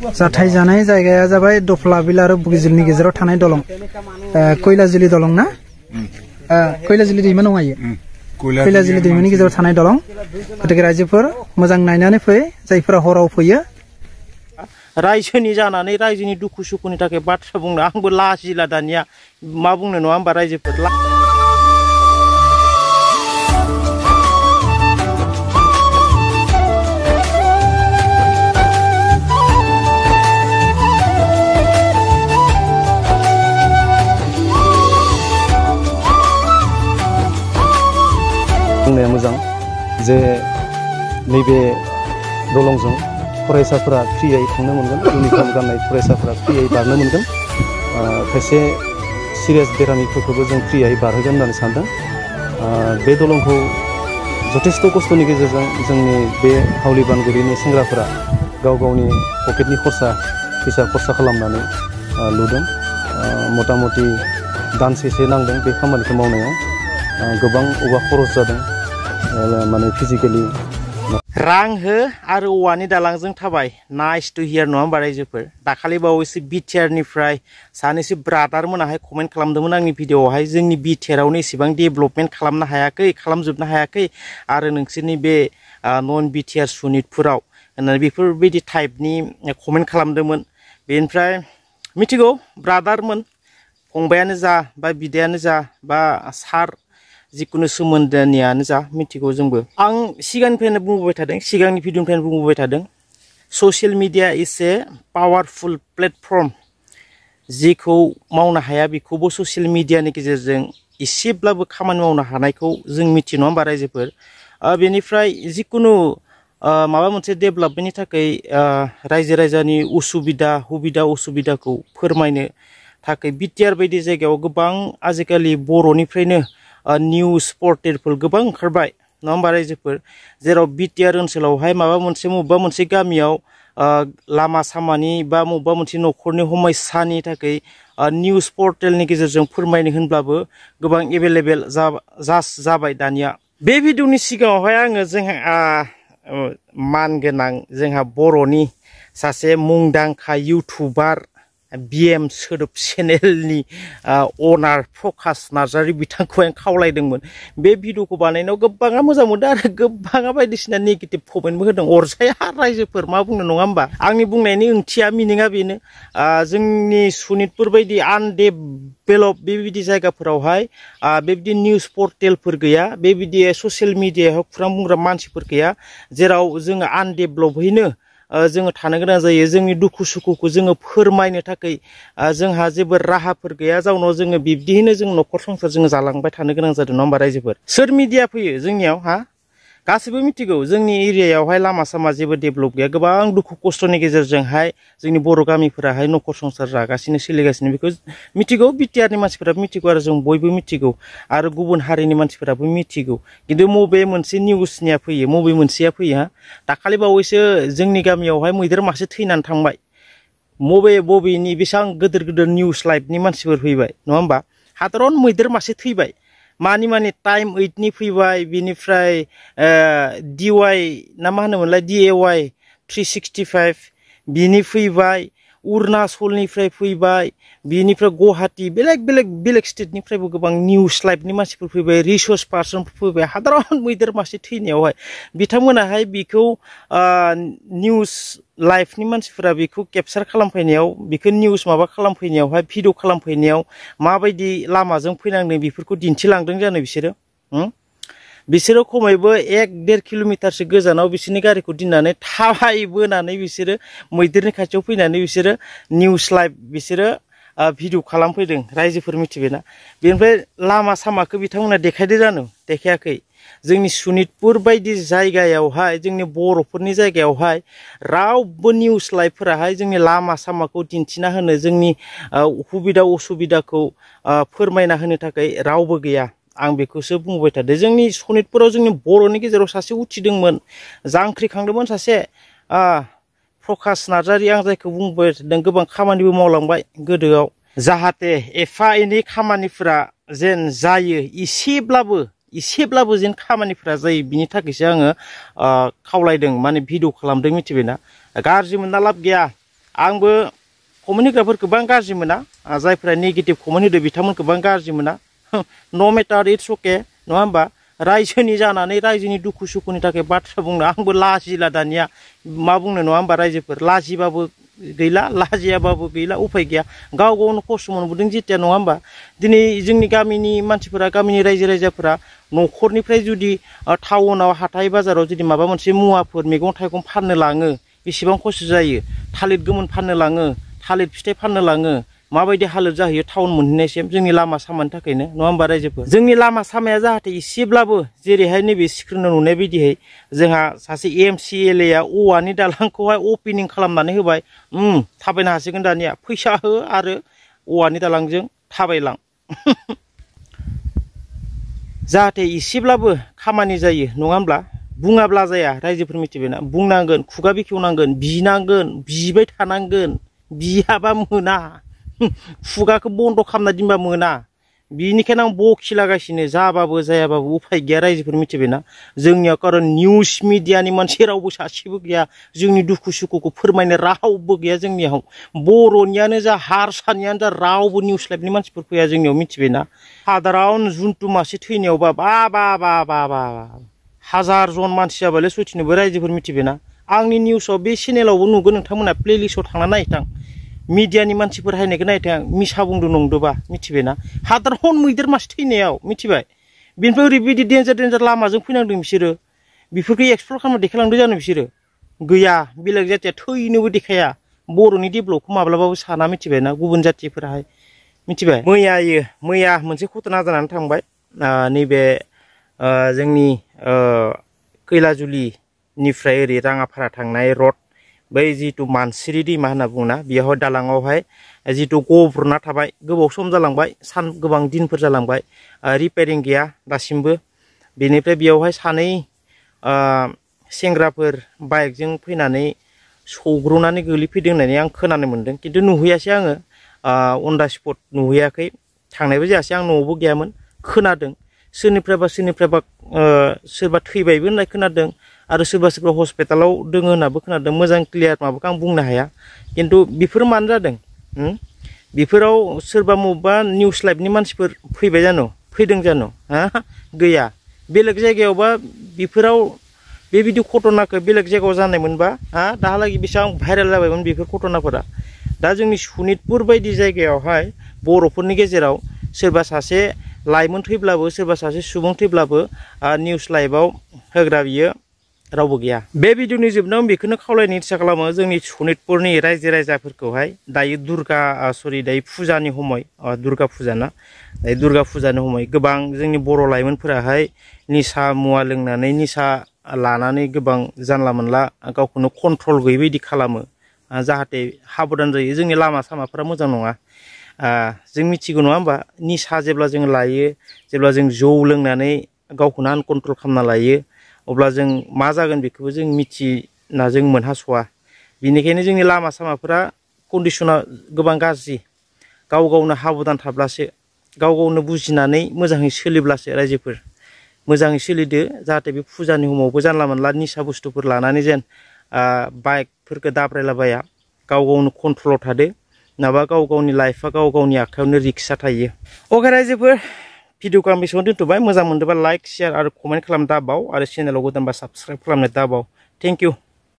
जाथाय जानाय जायगाया जाबाय दफला बिल आरो बुगिजिलनि गेजेराव थानाय दलं कयलाजुलि दलं ना कयलाजुलि दैमा नङा इयो कयलाजुलि दैमानि गेजेराव थानाय दलं गतिके रायजोफोर मोजां नायनानै फै जायफोरा हराव फैयो रायजोनि जानानै रायजोनि दुखु सुखुनि थाखाय बाथ्रा बुंनो आंबो लाजिला दानिया मा बुंनो नङा होमबा रायजोफोर बुंनाया मोजां जे नैबे दलंजों फरायसाफोरा फ्रियै थांनो मोनगोन इउनिफर्म गाननाय फरायसाफोरा फ्रियै बारनो मोनगोन खायसे सिरियास बेरामिफोरखौबो जों फ्रियै बारहोगोन होननानै सानदों बे दलंखौ जथेस्थ' खस्थ'नि गेजेरजों जोंनि बे हावलि बानगुरिनि सेंग्राफोरा गाव गावनि पकेटनि फैसा खरसा खालामनानै लुदों मथा मथि दानसेसो नांदों बे खामानिखौ मावनायाव गोबां औवा खरस जादों माने फिजिकेलि रां हो आरो औवानि दालांजों थाबाय नाइस टु हियार नङा होमबा रायजोफोर दाखालि बावैसो बिटिआरनिफ्राय सानैसो ब्रादारमोनाहाय कमेन्ट खालामदोंमोन आंनि भिडिअआवहाय जोंनि बिटिआरावनो एसेबां डेभेलपमेन्ट खालामनो हायाखै खालामजोबनो हायाखै आरो नोंसोरनि बे नन बिटिआर सनितपुराव होननानै बेफोरबायदि टाइपनि कमेन्ट खालामदोंमोन बेनिफ्राय मिथिगौ ब्रादारमोन फंबायानो जा बा बिदायानो जा बा सार जिखुनु सोमोन्दोनियानो जा मिथिगौ जोंबो आं सिगांनिफ्रायनो बुंबोबाय थादों सिगांनि भिडिअनिफ्रायनो बुंबोबाय थादों social media is a powerful platform जेखौ मावनो हाया बेखौबो ससियेल मिडियानि गेजेरजों एसेब्लाबो खामानि मावनो हानायखौ जों मिथियो नङा होमबा रायजोफोर बेनिफ्राय जिखुनु माबा मोनसे डेभेलपमेन्टनि थाखाय रायजो राजानि उसुबिदाखौ फोरमायनो थाखाय बिटिआर बायदि जायगायाव गोबां आजिखालि बर'निफ्रायनो निउज पर्टेलफोर गोबां ओंखारबाय नङा होमबा रायजोफोर जेराव बिटिआर ओनसोलावहाय मबेबा मोनसे गामियाव लामा सामानि बा मबेबा मोनसे न'खरनि समस्यानि थाखाय निउज पर्टेलनि गेजेरजों फोरमायनो होनब्लाबो गोबां एभेलेबेल जाबाय दानिया बे भिडिअनि सिगाङावहाय आङो जोंहा मानगोनां जोंहा बर'नि सासे मुंदांखा इउटुबार बिएम सोदोब चेनेलनि अनार प्रकाश नार्जारि बिथांखौ आं खावलायदोंमोन बे भिडिअखौ बानायनायाव गोबाङा मोजां मोनदों आरो गोबाङा बायदिसिना नेगेटिभ कमेन्टबो होदों अरजाया रायजोफोर मा बुंनो नङा होमबा आंनि बुंनायनि ओंथिया मिनिङा बेनो जोंनि सनितपुर बायदि आनडेभेलप बेबायदि जायगाफोरावहाय बेबायदि निउज पर्टेलफोर गैया बेबायदि ससियेल मिडियायाव खौरां बुंग्रा मानसिफोर गैया जेराव जोङो आनडेभेलपैनो जोङो थानो गोनां जायो जोंनि दुखु सुखुखौ जोङो फोरमायनो थाखाय जोंहा जेबो राहाफोर गैया जाउनाव जोङो बिब्दियैनो जों न'खर संसार जोङो जालांबाय थानो गोनां जादों नङा होमबा रायजोफोर सोर मिडिया फैयो जोंनियाव गासैबो मिथिगौ जोंनि एरियायावहाय लामा सामा जेबो डेभेलप गैया गोबां दुखु खस्थ'नि गेजेरजोंहाय जोंनि बर' गामिफोराहाय न'खर संसार जागासिनो सोलिगासिनो बेखौ मिथिगौ बिटिआरनि मानसिफोराबो मिथिगौ आरो जों बयबो मिथिगौ आरो गुबुन हारिनि मानसिफोराबो मिथिगौ खिन्थु मबे मोनसे निउसनिया फैयो मबे मोनसेया फैयो दाखालि बावैसो जोंनि गामियावहाय मैदेर मासे थैनानै थांबाय बबेनि बेसेबां गिदिर निउस लाइभनि मानसिफोर फैबाय नङा होमबा हादरावनो मैदेर मासे थैबाय मानि टाइम 8नि फैबाय बिनिफ्राय DY ना मा होनोमोनलाय DAY 365 बिनि फैबाय अरुणाचलनिफ्राय फैबाय बिनिफ्राय गुवाहाटी बेलेग स्टेटनिफ्रायबो गोबां निउस लाइभनि मानसिफोर फैबाय रिसर्च पार्सनफोर फैबाय हादराव मैदेर मासे थैनायावहाय बिथांमोनाहाय बेखौ निउस लाइभनि मानसिफोरा बेखौ केपचार खालामफैनायाव बेखौ निउस माबा खालामफैनायावहाय भिडिअ खालामफैनायाव माबायदि लामाजों फैनांदों बेफोरखौ दिन्थिलांदों जानो बिसोरो खमैबो 1-1.5 किल'मिटारसो गोजानाव बिसोरनि गारिखौ दिननानै थाबायबोनानै बिसोरो मैदेरनि खाथियाव फैनानै बिसोरो निउस लाइभ बिसोरो भिडिअ खालामफैदों रायजोफोर मिथिबायना बेनिफ्राय लामा सामाखौ बिथांमोना देखायदो जानो देखायाखै जोंनि सनितपुर बायदि जायगायावहाय जोंनि बर'फोरनि जायगायावहाय रावबो निउस लाइभफोराहाय जोंनि लामा सामाखौ दिन्थिना होनो जोंनि उसुबिदाखौ फोरमायना होनो थाखाय रावबो गैया आं बेखौसो बुंबाय थादों जोंनि सनितपुराव जोंनि बर'नि गेजेराव सासे उथिदोंमोन जांख्रिखांदोंमोन सासे प्रकाश नार्जारि आं जायखौ बुंबाय थादों गोबां खामानिबो मावलांबाय गोदोआव जाहाथे एफा एनै खामानिफोरा जेन जायो एसेब्लाबो जेन खामानिफोरा जायो बिनि थाखायसो आङो खावलायदों माने भिडिअ खालामदों मिथिबायना गाज्रि मोनना लाब गैया आंबो कमेन्ट होग्राफोरखौबो आं गाज्रि मोना जायफोरा नेगेटिभ कमेन्ट होदो बिथांमोनखौबो आं गाज्रि मोना नो मेटार इट्स अके नङा होमबा रायजोनि जानानै रायजोनि दुखु सुखुनि थाखाय बाथ्रा बुंनो आंबो लाजिला दानिया मा बुंनो नङा होमबा रायजोफोर लाजिबाबो गैला लाजियाबाबो गैला उफाय गैया गाव गावनो खस्थ' मोनबोदों जेथिया नङा होमबा दिनै जोंनि गामिनि मानसिफोरा गामिनि रायजो राजाफोरा न'खरनिफ्राय जुदि टाउनाव हाथाय बाजाराव जुदि माबा मोनसे मुवाफोर मैगं थाइगं फाननो लाङो बेसेबां खस्थ' जायो थालिर गोमोन फाननो लाङो थालिर फिथाइ फाननो लाङो माबायदि हालोद जाहैयो टाउन मोनहैनायसिम जोंनि लामा सामानि थाखायनो नङा होमबा रायजोफोर जोंनि लामा सामाया जाहाथे एसेब्लाबो जेरैहाय नैबे स्क्रिनाव नुनाय बायदियै जोंहा सासे MCAL आ औवानि दालांखौहाय अपेनिं खालामनानै होबाय थाबायनो हासिगोन दानिया फैसा हो आरो औवानि दालांजों थाबायलां जाहाथे एसेब्लाबो खामानि जायो नङा होमब्ला बुङाब्ला जाया रायजोफोर मिथिबायना बुंनांगोन खुगा बेखेवनांगोन बिनांगोन बिबाय थानांगोन बियाबा मोना खुगाखौ बन्द' खालामना दोनबा मोना बिनिखायनो आं बखिलागासिनो जाबाबो जायाबाबो उफाय गैया रायजोफोर मिथिबायना जोंनियाव कारन निउस मिडियानि मानसि रावबो सासेबो गैया जोंनि दुखु सुखुखौ फोरमायनो रावबो गैया जोंनियाव बर'नियानो जा हारसानियानो जा रावबो निउस लाइभनि मानसिफोर फैया जोंनियाव मिथिबायना साधारन जुन्थु मासे थैनायावबा बा हाजार जन मानसि जाबालाय सयथिनोबो रायजोफोर मिथिबायना आंनि निउसाव बे चेनेलावबो नुगोन नोंथांमोना प्लेलिस्टआव थांना नायथां मिडियानि मानसिफोर हायनायखौ नायथां मिसा बुंदों नंदोबा मिथिबायना हादारन मैदेर मासे थैनायाव मिथिबाय बेनिफ्राय ओरैबायदि डेन्जार लामाजों फैनांदों बिसोरो बेफोरखौ एक्सप्लर खालामना देखायलांदों जानो बिसोरो गैया बेलेग जाथिया थैनोबो देखाया बर'नि डेभेलपखौ माब्लाबाबो साना मिथिबायना गुबुन जाथिफोराहाय मिथिबाय मैया मोनसे घटना जानानै थांबाय नैबे जोंनि खैलाजुलिनिफ्राय ओरै राङाफारा थांनाय रड बै जिथु मानसिरि दैमा होनना बुङोना बेयावहाय दालाङावहाय जिथु गब्रना थाबाय गोबाव सम जालांबाय गोबां दिनफोर जालांबाय रिपेयारिं गैया दासिमबो बेनिफ्राय बेयावहाय सानै सेंग्राफोर बाइकजों फैनानै सौग्रावनानै गोलैफैदों होननानै आं खोनानो मोन्दों खिन्थु नुहैयासै आङो अन दा स्पट नुहैयाखै थांनायबो जायासै आं न'आवबो गैयामोन खोनादों सोरनिफ्रायबा सोरबा थैबायबो होननाय खोनादों आरो सोरबा हस्पिटालाव दङ होननाबो खोनादों मोजां क्लियार माबाखौ आं बुंनो हाया खिन्थु बेफोर मानो जादों बेफोराव सोरबा मबेबा निउस लाइभनि मानसिफोर फैबाय जानो फैदों जानो गैया बेलेग जायगायावबा बेफोराव बेबायदि घटनाखौ बेलेग जायगायाव जानायमोनबा दाहालागै बेसेबां भाइरेल जाबायमोन बेफोर घटनाफोरा दा जोंनि सनितपुर बायदि जायगायावहाय बर'फोरनि गेजेराव सोरबा सासे लाइमोन थैब्लाबो सोरबा सासे सुबुं थैब्लाबो निउस लाइभआव होग्रा बियो रावबो गैया बे भिडिअनि जोबनायाव बेखौनो खावलायनो इच्छा खालामो जोंनि सनितपुरनि रायजो राजाफोरखौहाय दायो दायो फुजानि समय दुर्गा फुजा ना दायो दुर्गा फुजानि समय गोबां जोंनि बर' लाइमोनफोराहाय निसा मुवा लोंनानै निसा लानानै गोबां जानला मोनला गावखौनो कन्ट्रल गैयै बायदि खालामो जाहाथे साबधान जायो जोंनि लामा सामाफोरा मोजां नङा जों मिथिगौ नङा होमबा निसा जेब्ला जों लायो जेब्ला जों जौ लोंनानै गावखौनो आनकन्ट्रल खालामना लायो अब्ला जों मा जागोन बेखौबो जों मिथिना जों मोनहास'वा बेनिखायनो जोंनि लामा सामाफोरा कन्डिसना गोबां गाज्रि गाव गावनो साबधान थाब्लासो गाव गावनो बुजिनानै मोजाङै सोलिब्लासो रायजोफोर मोजाङै सोलिदो जाहाथे बे फुजानि समावबो जानला मोनला निसा बुस्थुफोर लानानै जेन बाइकफोरखौ दाब्रायलाबाया गाव गावनो कन्ट्रलाव थादो नङाबा गाव गावनि लाइफआ गाव गावनि आखायावनो रिक्सा थायो अके रायजोफोर भिडिअखौ आं बेसेबां दोनथ'बाय मोजां मोनदोंबा लाइक शेयार आरो कमेन्ट खालामनो दाबाव आरो चेनेलाव गोदानबा साबस्क्राइब खालामनो दाबाव थेंक इउ